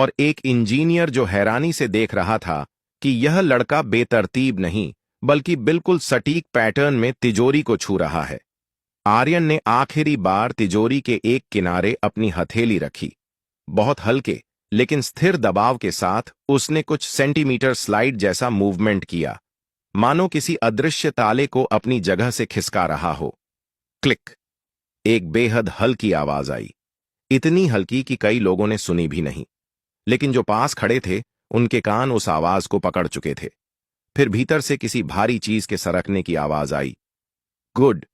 और एक इंजीनियर जो हैरानी से देख रहा था कि यह लड़का बेतरतीब नहीं बल्कि बिल्कुल सटीक पैटर्न में तिजोरी को छू रहा है। आर्यन ने आखिरी बार तिजोरी के एक किनारे अपनी हथेली रखी। बहुत हल्के लेकिन स्थिर दबाव के साथ उसने कुछ सेंटीमीटर स्लाइड जैसा मूवमेंट किया, मानो किसी अदृश्य ताले को अपनी जगह से खिसका रहा हो। क्लिक! एक बेहद हल्की आवाज आई, इतनी हल्की कि कई लोगों ने सुनी भी नहीं, लेकिन जो पास खड़े थे उनके कान उस आवाज को पकड़ चुके थे। फिर भीतर से किसी भारी चीज के सरकने की आवाज आई। गुड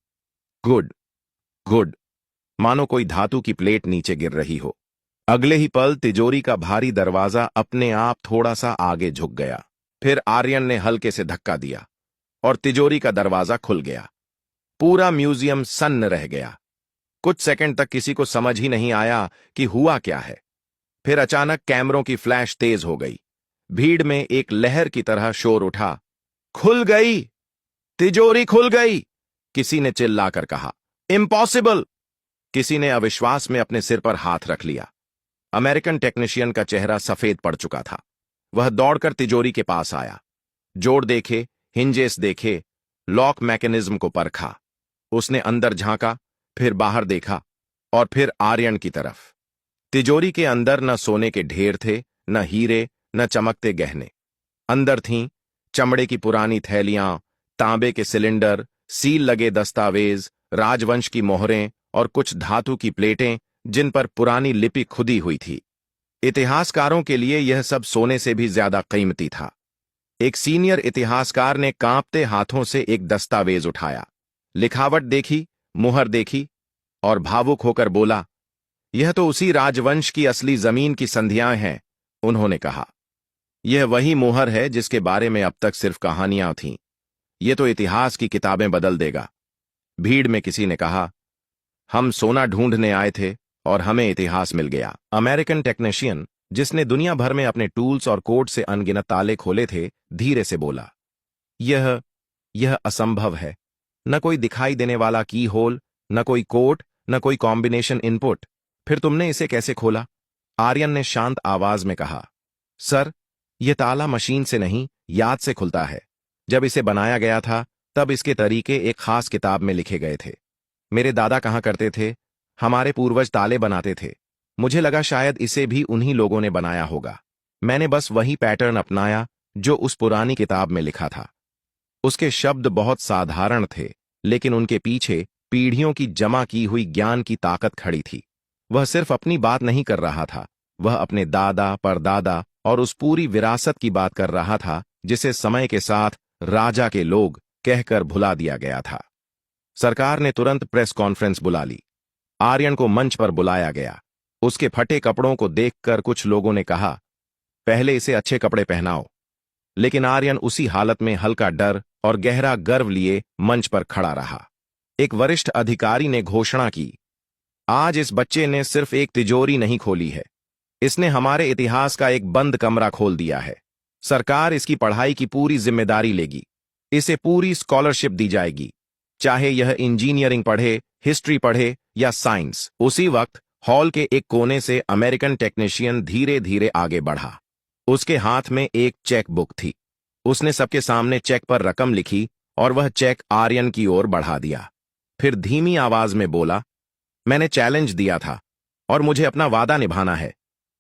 गुड गुड, मानो कोई धातु की प्लेट नीचे गिर रही हो। अगले ही पल तिजोरी का भारी दरवाजा अपने आप थोड़ा सा आगे झुक गया। फिर आर्यन ने हल्के से धक्का दिया और तिजोरी का दरवाजा खुल गया। पूरा म्यूजियम सन्न रह गया। कुछ सेकंड तक किसी को समझ ही नहीं आया कि हुआ क्या है। फिर अचानक कैमरों की फ्लैश तेज हो गई। भीड़ में एक लहर की तरह शोर उठा, खुल गई! तिजोरी खुल गई! किसी ने चिल्लाकर कहा, इम्पॉसिबल! किसी ने अविश्वास में अपने सिर पर हाथ रख लिया। अमेरिकन टेक्नीशियन का चेहरा सफेद पड़ चुका था। वह दौड़कर तिजोरी के पास आया। जोड़ देखे, हिंजेस देखे, लॉक मैकेनिज्म को परखा। उसने अंदर झांका, फिर बाहर देखा और फिर आर्यन की तरफ। तिजोरी के अंदर न सोने के ढेर थे, न हीरे, न चमकते गहने। अंदर थीं चमड़े की पुरानी थैलियां, तांबे के सिलेंडर, सील लगे दस्तावेज, राजवंश की मोहरें और कुछ धातु की प्लेटें जिन पर पुरानी लिपि खुदी हुई थी। इतिहासकारों के लिए यह सब सोने से भी ज्यादा कीमती था। एक सीनियर इतिहासकार ने कांपते हाथों से एक दस्तावेज उठाया, लिखावट देखी, मुहर देखी और भावुक होकर बोला, यह तो उसी राजवंश की असली जमीन की संधियां हैं। उन्होंने कहा, यह वही मुहर है जिसके बारे में अब तक सिर्फ कहानियां थीं। यह तो इतिहास की किताबें बदल देगा। भीड़ में किसी ने कहा, हम सोना ढूंढने आए थे और हमें इतिहास मिल गया। अमेरिकन टेक्नीशियन, जिसने दुनिया भर में अपने टूल्स और कोड से अनगिनत ताले खोले थे, धीरे से बोला, यह असंभव है। न कोई दिखाई देने वाला की होल, न कोई कोड, न कोई कॉम्बिनेशन इनपुट। फिर तुमने इसे कैसे खोला? आर्यन ने शांत आवाज में कहा, सर, यह ताला मशीन से नहीं, याद से खुलता है। जब इसे बनाया गया था तब इसके तरीके एक खास किताब में लिखे गए थे। मेरे दादा कहा करते थे, हमारे पूर्वज ताले बनाते थे। मुझे लगा शायद इसे भी उन्हीं लोगों ने बनाया होगा। मैंने बस वही पैटर्न अपनाया जो उस पुरानी किताब में लिखा था। उसके शब्द बहुत साधारण थे, लेकिन उनके पीछे पीढ़ियों की जमा की हुई ज्ञान की ताकत खड़ी थी। वह सिर्फ अपनी बात नहीं कर रहा था, वह अपने दादा, परदादा और उस पूरी विरासत की बात कर रहा था जिसे समय के साथ राजा के लोग कहकर भुला दिया गया था। सरकार ने तुरंत प्रेस कॉन्फ्रेंस बुला ली। आर्यन को मंच पर बुलाया गया। उसके फटे कपड़ों को देखकर कुछ लोगों ने कहा, पहले इसे अच्छे कपड़े पहनाओ। लेकिन आर्यन उसी हालत में हल्का डर और गहरा गर्व लिए मंच पर खड़ा रहा। एक वरिष्ठ अधिकारी ने घोषणा की, आज इस बच्चे ने सिर्फ एक तिजोरी नहीं खोली है, इसने हमारे इतिहास का एक बंद कमरा खोल दिया है। सरकार इसकी पढ़ाई की पूरी जिम्मेदारी लेगी। इसे पूरी स्कॉलरशिप दी जाएगी, चाहे यह इंजीनियरिंग पढ़े, हिस्ट्री पढ़े या साइंस। उसी वक्त हॉल के एक कोने से अमेरिकन टेक्नीशियन धीरे धीरे आगे बढ़ा। उसके हाथ में एक चेक बुक थी। उसने सबके सामने चेक पर रकम लिखी और वह चेक आर्यन की ओर बढ़ा दिया। फिर धीमी आवाज में बोला, मैंने चैलेंज दिया था और मुझे अपना वादा निभाना है।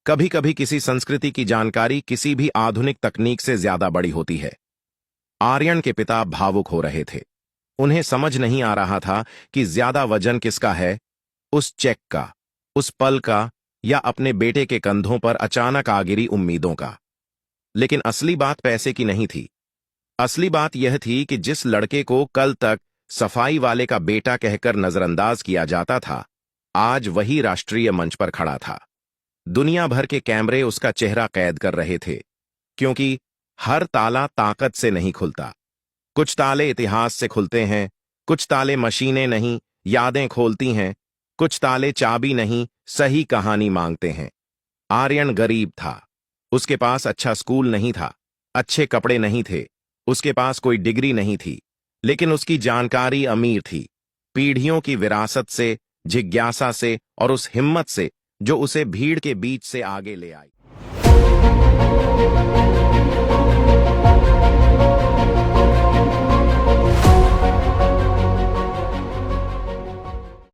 कभी कभी किसी संस्कृति की जानकारी किसी भी आधुनिक तकनीक से ज्यादा बड़ी होती है। आर्यन के पिता भावुक हो रहे थे। उन्हें समझ नहीं आ रहा था कि ज्यादा वजन किसका है, उस चेक का, उस पल का, या अपने बेटे के कंधों पर अचानक आ गिरी उम्मीदों का। लेकिन असली बात पैसे की नहीं थी। असली बात यह थी कि जिस लड़के को कल तक सफाई वाले का बेटा कहकर नजरअंदाज किया जाता था, आज वही राष्ट्रीय मंच पर खड़ा था। दुनिया भर के कैमरे उसका चेहरा कैद कर रहे थे, क्योंकि हर ताला ताकत से नहीं खुलता। कुछ ताले इतिहास से खुलते हैं, कुछ ताले मशीनें नहीं, यादें खोलती हैं, कुछ ताले चाबी नहीं, सही कहानी मांगते हैं। आर्यन गरीब था। उसके पास अच्छा स्कूल नहीं था, अच्छे कपड़े नहीं थे, उसके पास कोई डिग्री नहीं थी, लेकिन उसकी जानकारी अमीर थी, पीढ़ियों की विरासत से, जिज्ञासा से और उस हिम्मत से जो उसे भीड़ के बीच से आगे ले आई।